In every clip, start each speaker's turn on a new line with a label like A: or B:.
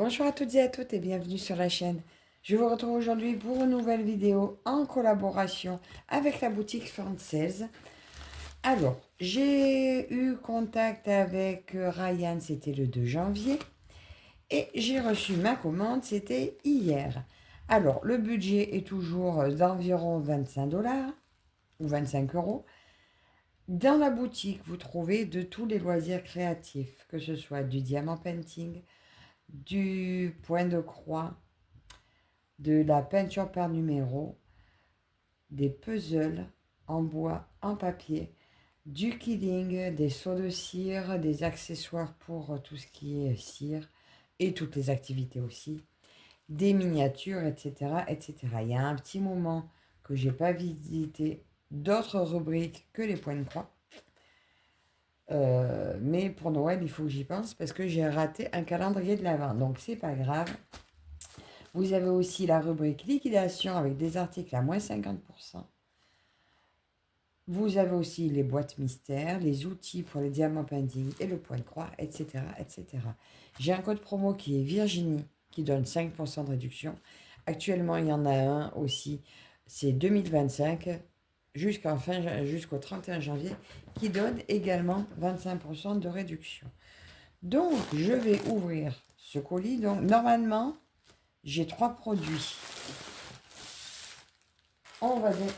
A: Bonjour à toutes et à toutes et bienvenue sur la chaîne. Je vous retrouve aujourd'hui pour une nouvelle vidéo en collaboration avec la boutique française. Alors, j'ai eu contact avec Ryan, c'était le 2 janvier, et j'ai reçu ma commande, c'était hier. Alors, le budget est toujours d'environ 25 $ ou 25 euros. Dans la boutique, vous trouvez de tous les loisirs créatifs, que ce soit du diamant painting, du point de croix, de la peinture par numéro, des puzzles en bois, en papier, du killing, des seaux de cire, des accessoires pour tout ce qui est cire et toutes les activités aussi, des miniatures, etc., etc. Il y a un petit moment que j'ai pas visité d'autres rubriques que les points de croix. Mais pour Noël, il faut que j'y pense parce que j'ai raté un calendrier de l'Avent. Donc, c'est pas grave. Vous avez aussi la rubrique liquidation avec des articles à moins 50%. Vous avez aussi les boîtes mystères, les outils pour les diamants painting et le point de croix, etc., etc. J'ai un code promo qui est Virginie, qui donne 5% de réduction. Actuellement, il y en a un aussi, c'est 2025, jusqu'au 31 janvier, qui donne également 25% de réduction. Donc, je vais ouvrir ce colis. Donc, normalement, j'ai 3 produits. On va dire...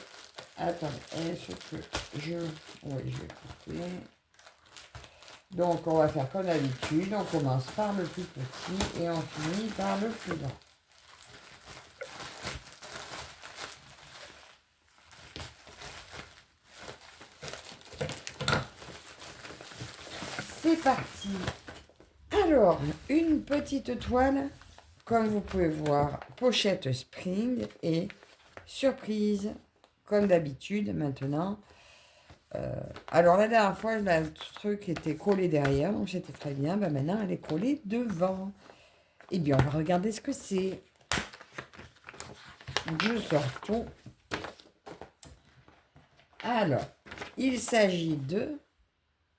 A: Attends, est-ce que je... Oui, je vais couper. Donc, on va faire comme d'habitude. On commence par le plus petit et on finit par le plus grand. C'est parti. Alors, une petite toile, comme vous pouvez voir, pochette spring et surprise, comme d'habitude maintenant. Alors la dernière fois, le truc était collé derrière, donc c'était très bien. Ben, maintenant, elle est collée devant. Eh bien, on va regarder ce que c'est. Je sors tout. Alors, il s'agit de...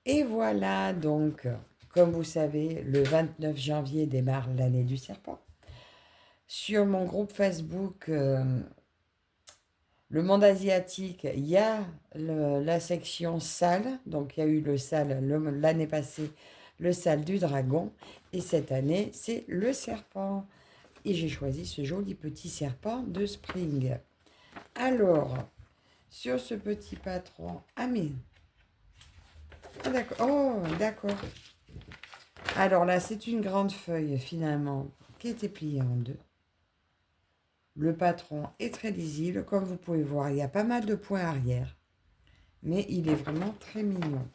A: Et voilà, donc, comme vous savez, le 29 janvier démarre l'année du serpent. Sur mon groupe Facebook, le monde asiatique, il y a la section salle. Donc, il y a eu le salle l'année passée, le salle du dragon. Et cette année, c'est le serpent. Et j'ai choisi ce joli petit serpent de Spring. Alors, sur ce petit patron... Ah, mais... Ah, d'accord. Oh, d'accord. Alors là, c'est une grande feuille, finalement, qui était pliée en deux. Le patron est très lisible. Comme vous pouvez voir, il y a pas mal de points arrière. Mais il est vraiment très mignon.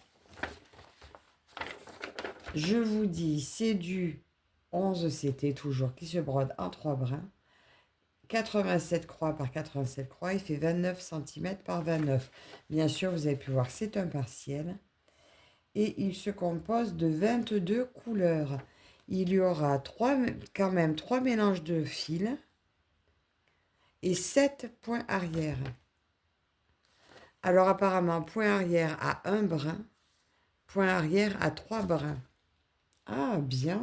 A: Je vous dis, c'est du 11 CT toujours, qui se brode en 3 brins. 87 croix par 87 croix, il fait 29 cm par 29. Bien sûr, vous avez pu voir, c'est un partiel. Et il se compose de 22 couleurs. Il y aura quand même 3 mélanges de fils et 7 points arrière. Alors apparemment, point arrière à 1 brin, point arrière à 3 brins. Ah, bien.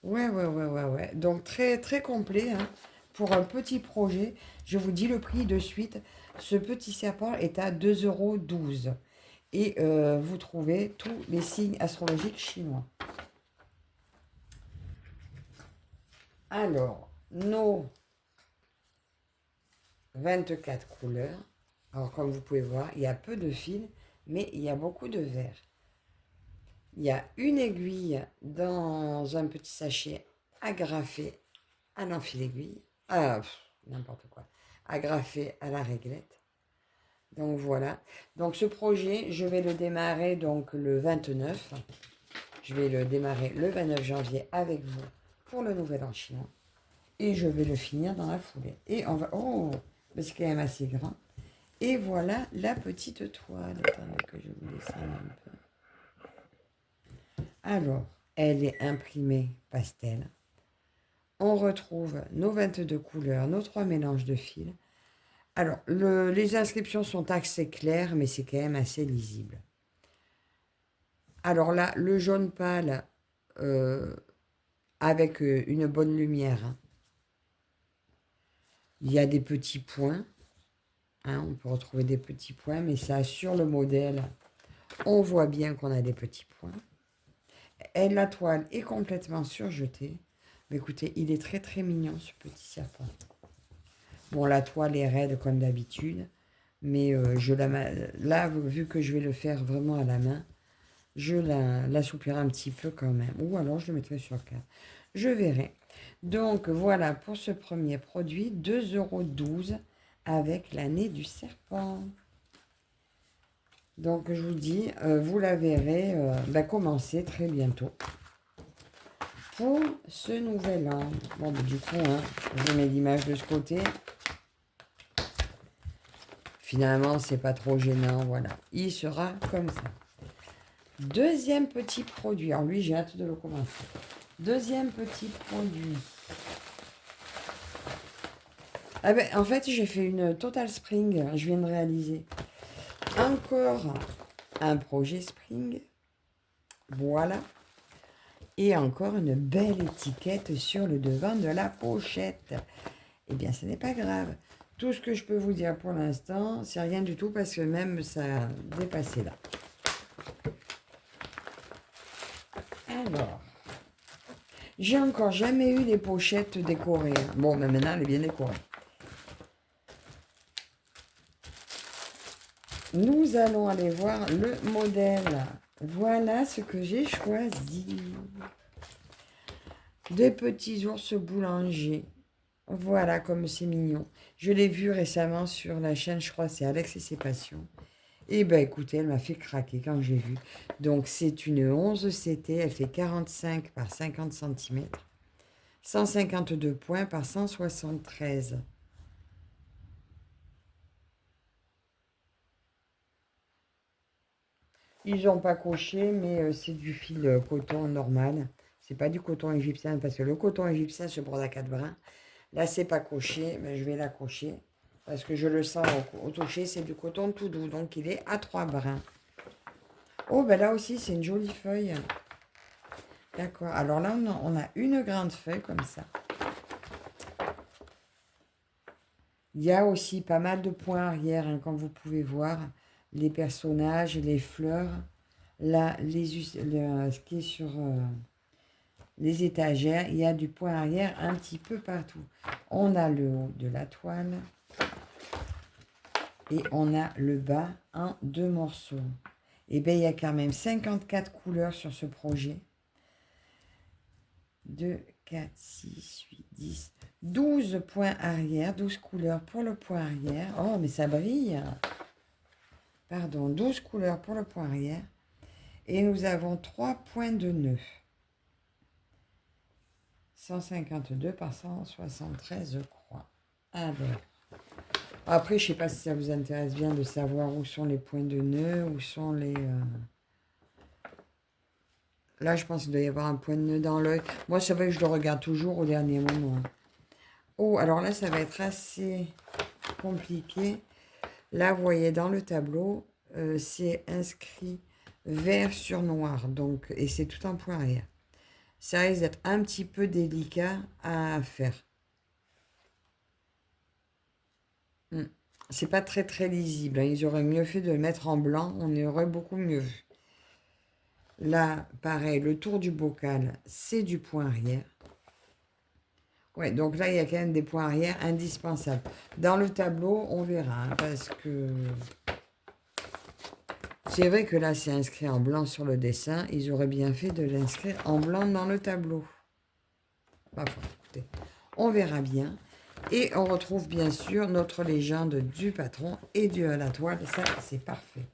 A: Ouais. Donc très très complet hein, pour un petit projet. Je vous dis le prix de suite. Ce petit serpent est à 2,12 €. Et vous trouvez tous les signes astrologiques chinois. Alors, nos 24 couleurs. Alors, comme vous pouvez voir, il y a peu de fils, mais il y a beaucoup de vert. Il y a une aiguille dans un petit sachet agrafé à l'enfil aiguille. Ah, n'importe quoi. Agrafé à la réglette. Donc voilà. Donc ce projet, je vais le démarrer donc le 29. Je vais le démarrer le 29 janvier avec vous pour le nouvel an chinois. Et je vais le finir dans la foulée. Et on va... Oh, c'est quand même assez grand. Et voilà la petite toile. Attendez que je vous dessine un peu. Alors, elle est imprimée pastel. On retrouve nos 22 couleurs, nos 3 mélanges de fils. Alors, les inscriptions sont assez claires, mais c'est quand même assez lisible. Alors là, le jaune pâle, avec une bonne lumière. Hein. Il y a des petits points. Hein, on peut retrouver des petits points, mais ça, sur le modèle, on voit bien qu'on a des petits points. Et la toile est complètement surjetée. Mais écoutez, il est très très mignon, ce petit serpent. Bon, la toile est raide comme d'habitude. Mais là, vu que je vais le faire vraiment à la main, je l'assouplirai un petit peu quand même. Ou alors je le mettrai sur le cadre. Je verrai. Donc voilà pour ce premier produit, 2,12 € avec l'année du serpent. Donc je vous dis, vous la verrez commencer très bientôt pour ce nouvel an. Bon, du coup, hein, je mets l'image de ce côté. Finalement, c'est pas trop gênant, voilà. Il sera comme ça. Deuxième petit produit. Alors lui, j'ai hâte de le commencer. Deuxième petit produit. Ah ben, en fait, j'ai fait une Total Spring. Je viens de réaliser. Encore un projet Spring. Voilà. Et encore une belle étiquette sur le devant de la pochette. Eh bien, ce n'est pas grave. Tout ce que je peux vous dire pour l'instant, c'est rien du tout parce que même ça a dépassé là. Alors, j'ai encore jamais eu des pochettes décorées. Bon, mais maintenant, elle est bien décorée. Nous allons aller voir le modèle. Voilà ce que j'ai choisi. Des petits ours boulangers. Voilà comme c'est mignon. Je l'ai vu récemment sur la chaîne, je crois, c'est Alex et ses passions. Et ben écoutez, elle m'a fait craquer quand j'ai vu. Donc c'est une 11 CT, elle fait 45 par 50 cm. 152 points par 173. Ils n'ont pas coché, mais c'est du fil coton normal. C'est pas du coton égyptien, parce que le coton égyptien se brode à 4 brins. Là, c'est pas coché, mais je vais la cocher. Parce que je le sens au toucher, c'est du coton tout doux. Donc, il est à 3 brins. Oh, ben là aussi, c'est une jolie feuille. D'accord. Alors là, on a une grande feuille comme ça. Il y a aussi pas mal de points arrière, hein, comme vous pouvez voir. Les personnages, les fleurs. Là, ce qui est sur les étagères, il y a du point arrière un petit peu partout. On a le haut de la toile. Et on a le bas en 2 morceaux. Et bien, il y a quand même 54 couleurs sur ce projet. 2, 4, 6, 8, 10, 12 points arrière, 12 couleurs pour le point arrière. Oh, mais ça brille. Pardon, 12 couleurs pour le point arrière. Et nous avons 3 points de nœud. 152 par 173, je crois. Alors, après, je ne sais pas si ça vous intéresse bien de savoir où sont les points de nœud, où sont les... Là, je pense qu'il doit y avoir un point de nœud dans l'œil. Moi, c'est vrai que je le regarde toujours au dernier moment. Oh, alors là, ça va être assez compliqué. Là, vous voyez, dans le tableau, c'est inscrit vert sur noir. Donc, et c'est tout en point arrière. Ça risque d'être un petit peu délicat à faire. C'est pas très très lisible. Hein. Ils auraient mieux fait de le mettre en blanc. On aurait beaucoup mieux vu. Là, pareil, le tour du bocal, c'est du point arrière. Ouais, donc là, il y a quand même des points arrière indispensables. Dans le tableau, on verra, hein, parce que c'est vrai que là, c'est inscrit en blanc sur le dessin. Ils auraient bien fait de l'inscrire en blanc dans le tableau. Enfin, écoutez, on verra bien. Et on retrouve bien sûr notre légende du patron et de la toile. Ça, c'est parfait.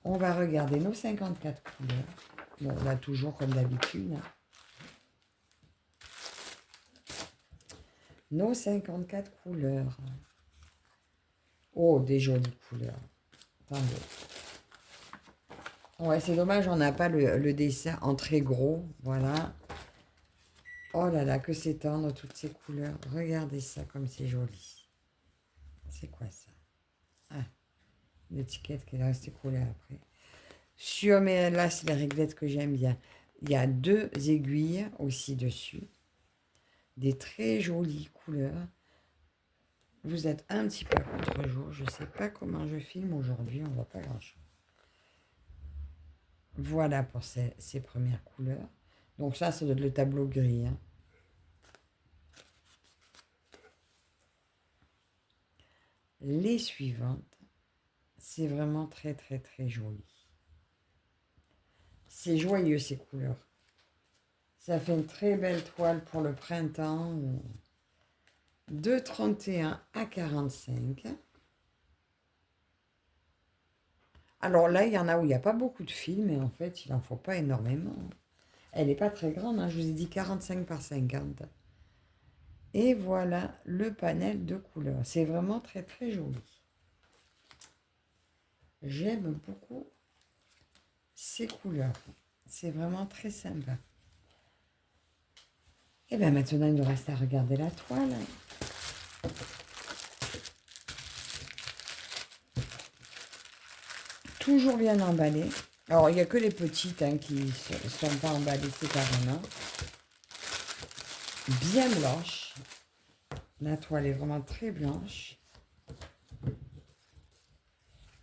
A: On va regarder nos 54 couleurs. Bon, là, toujours comme d'habitude. Hein. Nos 54 couleurs. Oh, des jolies couleurs. Attendez. Ouais, c'est dommage, on n'a pas le dessin en très gros. Voilà. Oh là là, que c'est tendre, toutes ces couleurs. Regardez ça, comme c'est joli. C'est quoi ça? Ah, l'étiquette qui est restée collée après. Mais là, c'est les réglettes que j'aime bien. Il y a 2 aiguilles aussi dessus. Des très jolies couleurs. Vous êtes un petit peu à contre-jour. Je ne sais pas comment je filme aujourd'hui. On ne voit pas grand-chose. Voilà pour ces premières couleurs. Donc ça doit être le tableau gris. Hein. Les suivantes, c'est vraiment très très très joli. C'est joyeux ces couleurs. Ça fait une très belle toile pour le printemps. De 31 à 45. Alors là, il y en a où il n'y a pas beaucoup de fils, mais en fait, il n'en faut pas énormément. Elle n'est pas très grande, hein, je vous ai dit 45 par 50. Et voilà le panel de couleurs. C'est vraiment très très joli. J'aime beaucoup ces couleurs. C'est vraiment très sympa. Et bien maintenant, il nous reste à regarder la toile. Toujours bien emballée. Alors, il n'y a que les petites hein, qui ne sont pas emballées, c'est carrément. Bien blanche. La toile est vraiment très blanche.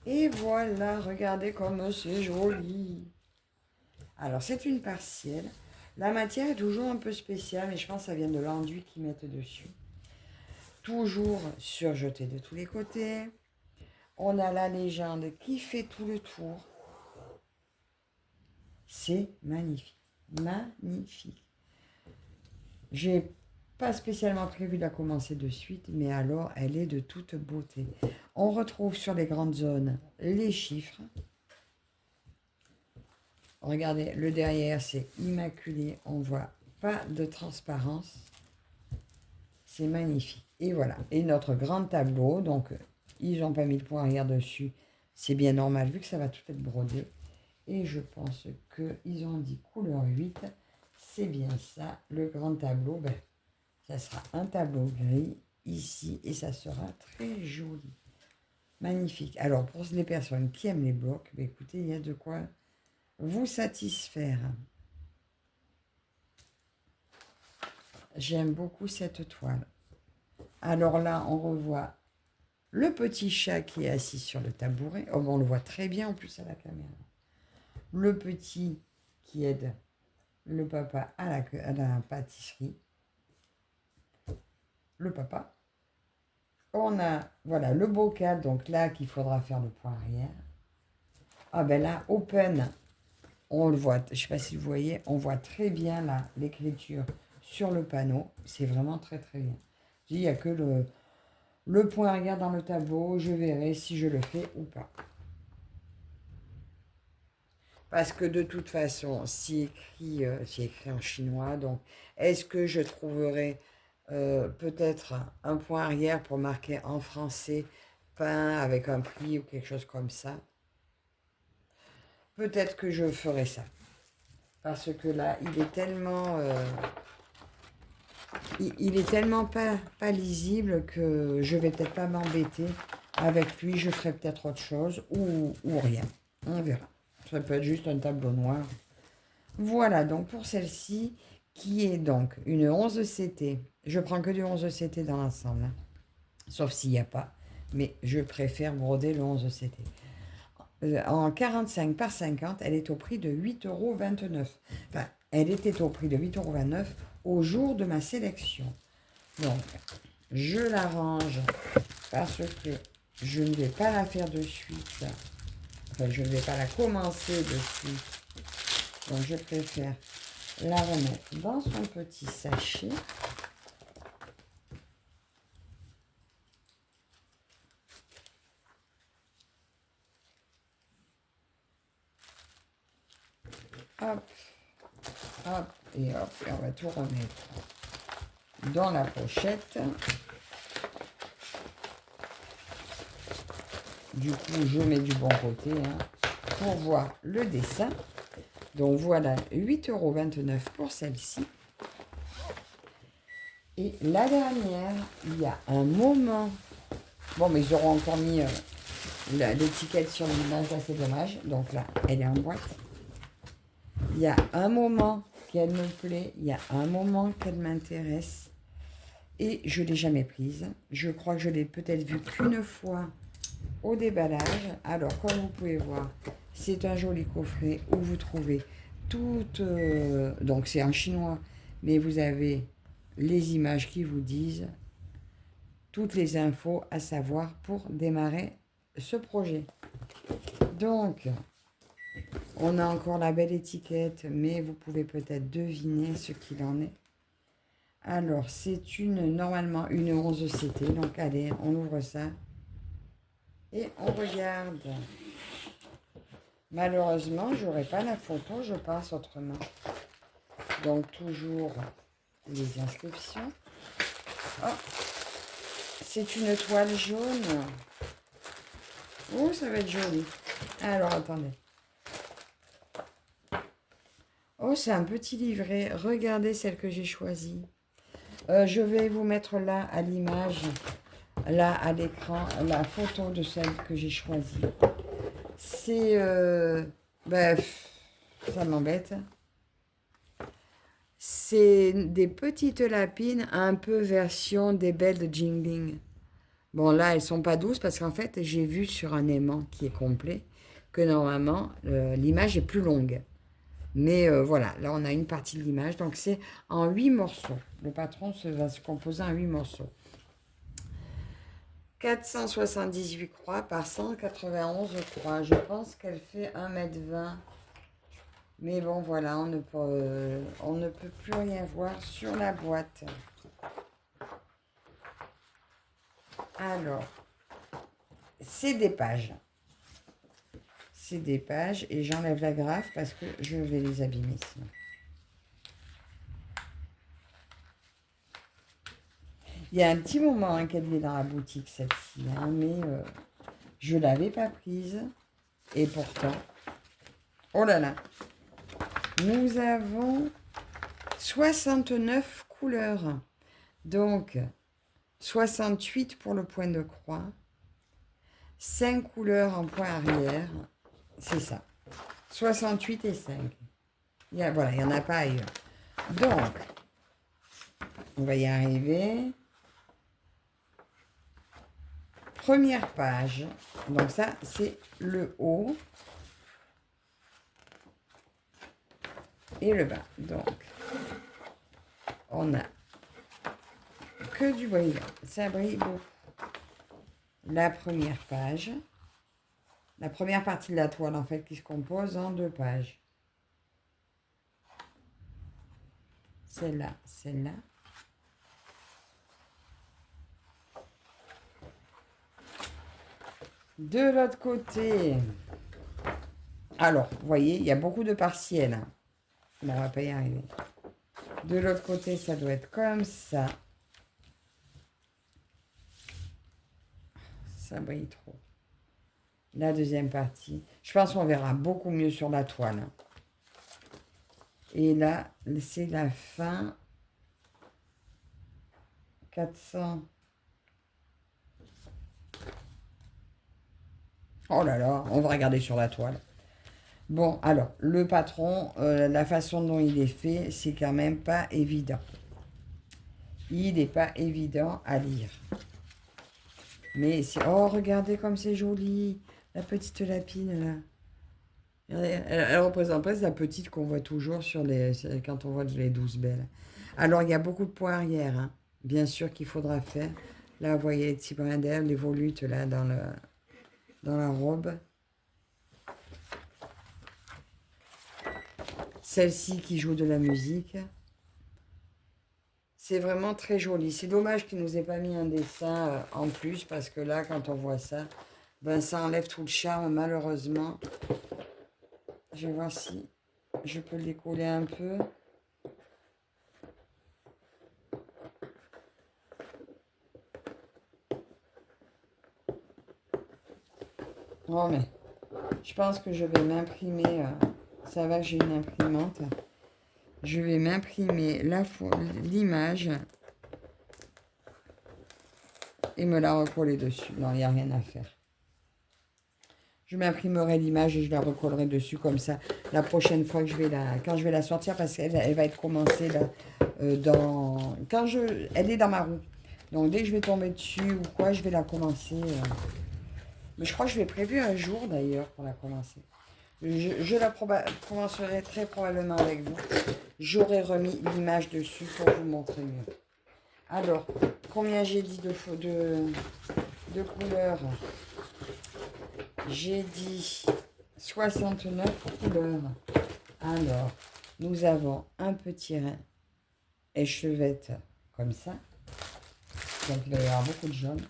A: Et voilà, regardez comme c'est joli. Alors, c'est une partielle. La matière est toujours un peu spéciale, mais je pense que ça vient de l'enduit qu'ils mettent dessus. Toujours surjeté de tous les côtés. On a la légende qui fait tout le tour. C'est magnifique. Magnifique. J'ai pas spécialement prévu de la commencer de suite, mais alors elle est de toute beauté. On retrouve sur les grandes zones les chiffres. Regardez, le derrière, c'est immaculé. On voit pas de transparence. C'est magnifique. Et voilà. Et notre grand tableau, donc ils n'ont pas mis de point arrière dessus. C'est bien normal vu que ça va tout être brodé. Et je pense qu'ils ont dit couleur 8. C'est bien ça, le grand tableau. Ben, ça sera un tableau gris ici et ça sera très joli. Magnifique. Alors, pour les personnes qui aiment les blocs, ben, écoutez, il y a de quoi vous satisfaire. J'aime beaucoup cette toile. Alors là, on revoit le petit chat qui est assis sur le tabouret. Oh, on le voit très bien en plus à la caméra. Le petit qui aide le papa à la pâtisserie. Le papa. On a, voilà, le bocal, donc là, qu'il faudra faire le point arrière. Ah ben là, open, on le voit, je ne sais pas si vous voyez, on voit très bien là l'écriture sur le panneau. C'est vraiment très très bien. Il n'y a que le point arrière dans le tableau. Je verrai si je le fais ou pas. Parce que de toute façon, c'est écrit en chinois. Donc, est-ce que je trouverai peut-être un point arrière pour marquer en français pain avec un prix ou quelque chose comme ça? Peut-être que je ferai ça. Parce que là, il est tellement... il est tellement pas lisible que je vais peut-être pas m'embêter. Avec lui, je ferai peut-être autre chose ou rien. On verra. Ça peut être juste un tableau noir. Voilà, donc pour celle-ci, qui est donc une 11 CT. Je prends que du 11 CT dans l'ensemble. Hein. Sauf s'il n'y a pas. Mais je préfère broder le 11 CT. En 45 par 50, elle est au prix de 8,29 €. Enfin, elle était au prix de 8,29 € au jour de ma sélection. Donc, je la range parce que je ne vais pas la faire de suite. Enfin, je ne vais pas la commencer de suite. Donc, je préfère la remettre dans son petit sachet. Hop, hop, et hop, et on va tout remettre dans la pochette. Du coup, je mets du bon côté hein, pour voir le dessin. Donc voilà, 8,29 € pour celle-ci. Et la dernière, il y a un moment... Bon, mais ils auront encore mis l'étiquette sur l'image, là c'est dommage. Donc là, elle est en boîte. Il y a un moment qu'elle me plaît, il y a un moment qu'elle m'intéresse. Et je ne l'ai jamais prise. Je crois que je l'ai peut-être vue qu'une fois au déballage. Alors, comme vous pouvez voir, c'est un joli coffret où vous trouvez toutes... donc, c'est en chinois, mais vous avez les images qui vous disent toutes les infos à savoir pour démarrer ce projet. Donc, on a encore la belle étiquette, mais vous pouvez peut-être deviner ce qu'il en est. Alors, c'est normalement une 11 CT. Donc, allez, on ouvre ça. Et on regarde. Malheureusement, je n'aurai pas la photo, je passe autrement. Donc, toujours les inscriptions. Oh, c'est une toile jaune. Oh, ça va être joli. Alors, attendez. Oh, c'est un petit livret. Regardez celle que j'ai choisie. Je vais vous mettre là à l'image, là à l'écran, la photo de celle que j'ai choisie. C'est... ça m'embête. C'est des petites lapines un peu version des belles de Jingling. Bon, là, elles sont pas douces parce qu'en fait, j'ai vu sur un aimant qui est complet que normalement, l'image est plus longue. Mais voilà, là, on a une partie de l'image. Donc, c'est en 8 morceaux. Le patron va se composer en 8 morceaux. 478 croix par 191 croix. Je pense qu'elle fait 1,20 m. Mais bon, voilà, on ne peut plus rien voir sur la boîte. Alors, c'est des pages. C'est des pages et j'enlève la graphe parce que je vais les abîmer sinon. Il y a un petit moment qu'elle est dans la boutique, celle-ci, mais je ne l'avais pas prise. Et pourtant, oh là là, nous avons 69 couleurs. Donc, 68 pour le point de croix. 5 couleurs en point arrière. C'est ça. 68 et 5. Voilà, il n'y en a pas ailleurs. Donc, on va y arriver. Première page. Donc ça, c'est le haut. Et le bas. Donc, on a que du brillant. Ça brille beaucoup. La première page. La première partie de la toile, en fait, qui se compose en 2 pages. Celle-là, celle-là. De l'autre côté, alors, vous voyez, il y a beaucoup de partiels. Hein. On ne va pas y arriver. De l'autre côté, ça doit être comme ça. Ça brille trop. La deuxième partie. Je pense qu'on verra beaucoup mieux sur la toile. Et là, c'est la fin. 400. Oh là là, on va regarder sur la toile. Bon, alors, le patron, la façon dont il est fait, c'est quand même pas évident. Il n'est pas évident à lire. Mais c'est... Oh, regardez comme c'est joli. La petite lapine, là. Elle représente presque la petite qu'on voit toujours quand on voit les 12 belles. Alors, il y a beaucoup de points arrière. Hein. Bien sûr qu'il faudra faire. Là, vous voyez les petits brins d'herbe, les volutes, là, dans la robe. Celle-ci qui joue de la musique. C'est vraiment très joli. C'est dommage qu'il ne nous ait pas mis un dessin en plus, parce que là, quand on voit ça, ben, ça enlève tout le charme, malheureusement. Je vais voir si je peux le décoller un peu. Oh, mais je pense que je vais m'imprimer. Ça va, j'ai une imprimante. Je vais m'imprimer l'image et me la recoller dessus. Non, il n'y a rien à faire.
B: Je m'imprimerai l'image et je la recollerai dessus comme ça la prochaine fois que quand je vais la sortir parce qu'elle va être commencée là elle est dans ma roue. Donc dès que je vais tomber dessus ou quoi, je vais la commencer. Mais je crois que je l'ai prévu un jour d'ailleurs pour la commencer. Je la commencerai très probablement avec vous. J'aurai remis l'image dessus pour vous montrer mieux. Alors, combien j'ai dit de couleurs? J'ai dit 69 couleurs. Alors, nous avons un petit rein échevette comme ça. Donc, il va y avoir beaucoup de jaune.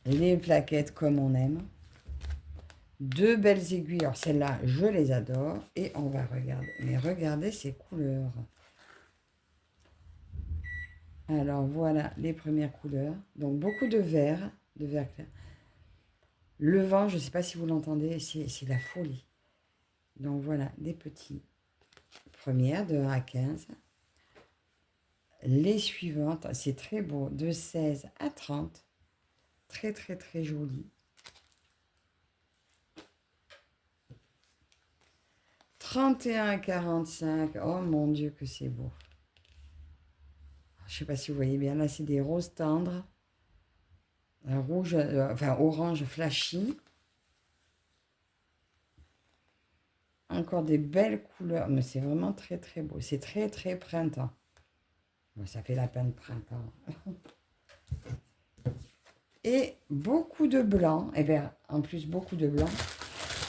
B: Les plaquettes comme on aime. Deux belles aiguilles. Alors, celles-là, je les adore. Et on va regarder. Mais regardez ces couleurs. Alors, voilà les premières couleurs. Donc, beaucoup de vert clair. Le vent, je ne sais pas si vous l'entendez, c'est la folie. Donc, voilà, des petits premières de 1 à 15. Les suivantes, c'est très beau, de 16 à 30. Très, très, très joli. 31 à 45. Oh mon Dieu, que c'est beau. Je ne sais pas si vous voyez bien. Là, c'est des roses tendres. Un rouge, enfin orange flashy. Encore des belles couleurs. Mais c'est vraiment très, très beau. C'est très, très printemps. Bon, ça fait la peine printemps. Et beaucoup de blanc. Et bien, en plus, beaucoup de blanc.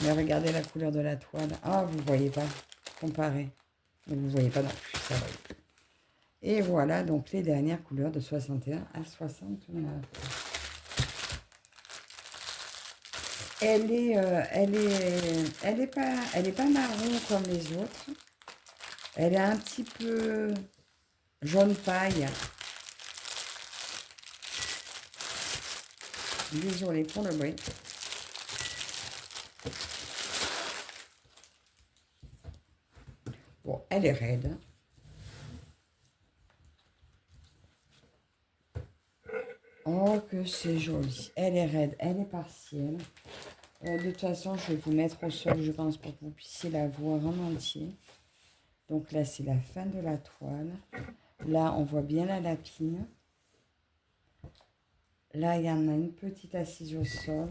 B: Mais regardez la couleur de la toile. Ah, vous ne voyez pas. Comparé. Vous ne voyez pas non plus. Ça va. Et voilà donc les dernières couleurs de 61 à 69. Elle est pas marron comme les autres. Elle est un petit peu jaune paille. Désolée pour le bruit. Bon, elle est raide. Oh, que c'est joli. Elle est raide, elle est partielle. De toute façon, je vais vous mettre au sol, je pense, pour que vous puissiez la voir en entier. Donc là, c'est la fin de la toile. Là, on voit bien la lapine. Là, il y en a une petite assise au sol.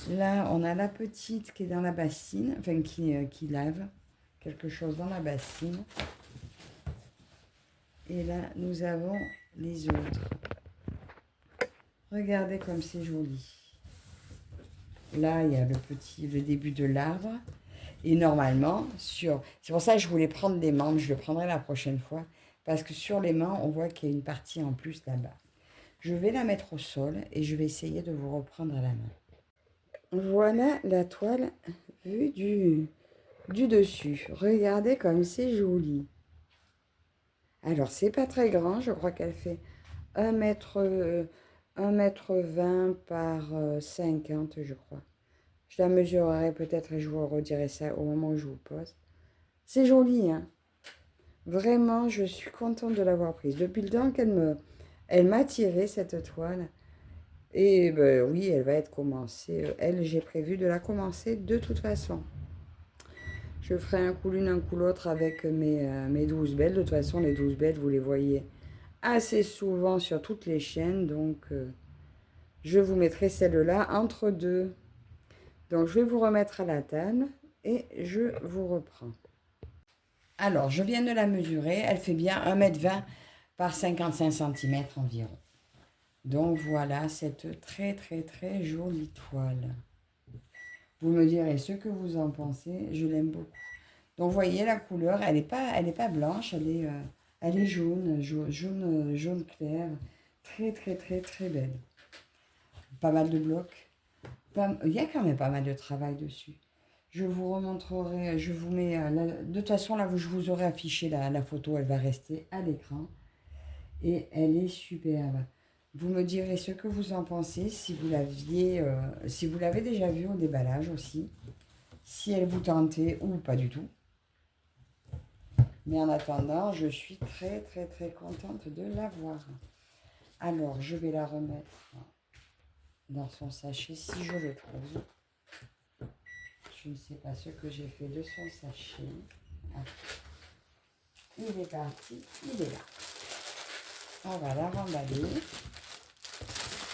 B: Là, on a la petite qui est dans la bassine, enfin qui lave quelque chose dans la bassine. Et là, nous avons les autres. Regardez comme c'est joli. Là, il y a le début de l'arbre. Et normalement, c'est pour ça que je voulais prendre les membres, je le prendrai la prochaine fois. Parce que sur les mains, on voit qu'il y a une partie en plus là-bas. Je vais la mettre au sol et je vais essayer de vous reprendre à la main. Voilà la toile vue du dessus. Regardez comme c'est joli. Alors, c'est pas très grand. Je crois qu'elle fait 1 m 20 par 50, je crois. Je la mesurerai peut-être et je vous redirai ça au moment où je vous pose. C'est joli, hein. Vraiment, je suis contente de l'avoir prise. Depuis le temps elle m'a tiré cette toile. Et ben, oui, elle va être commencée. Elle, j'ai prévu de la commencer de toute façon. Je ferai un coup l'une, un coup l'autre avec mes 12 belles. De toute façon, les 12 belles, vous les voyez assez souvent sur toutes les chaînes. Donc, je vous mettrai celle-là entre deux. Donc, je vais vous remettre à la table et je vous reprends. Alors, je viens de la mesurer. Elle fait bien 1 m 20 par 55 cm environ. Donc, voilà cette très, très, très jolie toile. Vous me direz ce que vous en pensez. Je l'aime beaucoup. Donc, vous voyez la couleur. Elle n'est pas blanche. Elle est jaune, jaune clair. Très, très, très, très belle. Pas mal de blocs. Il y a quand même pas mal de travail dessus. Je vous remontrerai, je vous mets, de toute façon, là où je vous aurai affiché la photo, elle va rester à l'écran. Et elle est superbe. Vous me direz ce que vous en pensez, si vous l'avez déjà vue au déballage aussi. Si elle vous tentait ou pas du tout. Mais en attendant, je suis très, très, très contente de la voir.
A: Alors, je vais la remettre dans son sachet si je le trouve. Je ne sais pas ce que j'ai fait de son sachet. Ah. Il est parti, il est là. On va la remballer.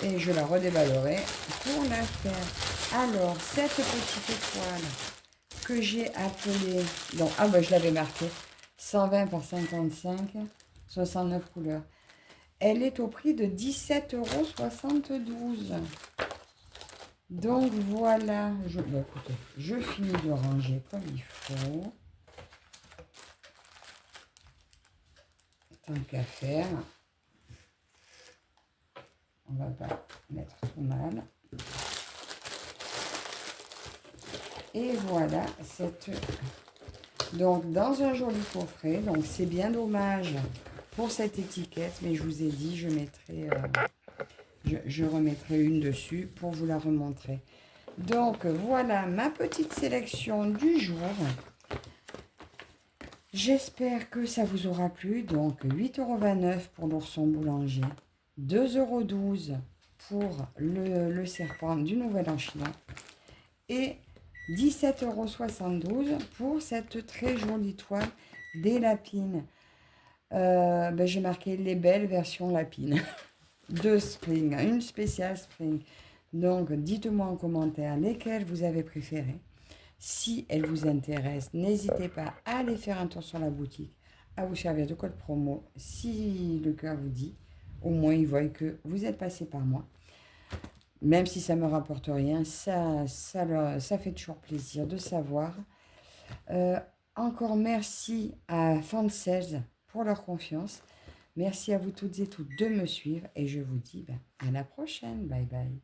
A: Et je la redéballerai pour la faire. Alors, cette petite toile que j'ai appelée... Donc, ah ben, je l'avais marqué. 120 par 55, 69 couleurs. Elle est au prix de 17,72 €. Donc, voilà. Bon, écoutez, je finis de ranger comme il faut. Tant qu'à faire. On va pas mettre tout mal. Et voilà cette... Donc, dans un joli coffret. Donc, c'est bien dommage pour cette étiquette. Mais je vous ai dit, je mettrai... je remettrai une dessus pour vous la remontrer. Donc, voilà ma petite sélection du jour. J'espère que ça vous aura plu. Donc, 8,29 € pour l'ourson boulanger. 2,12 € pour le serpent du Nouvel An chinois. Et 17,72 € pour cette très jolie toile des lapines. J'ai marqué les belles versions lapines de Spring, une spéciale Spring. Donc, dites-moi en commentaire lesquelles vous avez préférées. Si elles vous intéressent, n'hésitez pas à aller faire un tour sur la boutique, à vous servir de code promo si le cœur vous dit. Au moins, ils voient que vous êtes passé par moi. Même si ça ne me rapporte rien, ça fait toujours plaisir de savoir. Encore merci à Fansels pour leur confiance. Merci à vous toutes et tous de me suivre et je vous dis à la prochaine. Bye bye.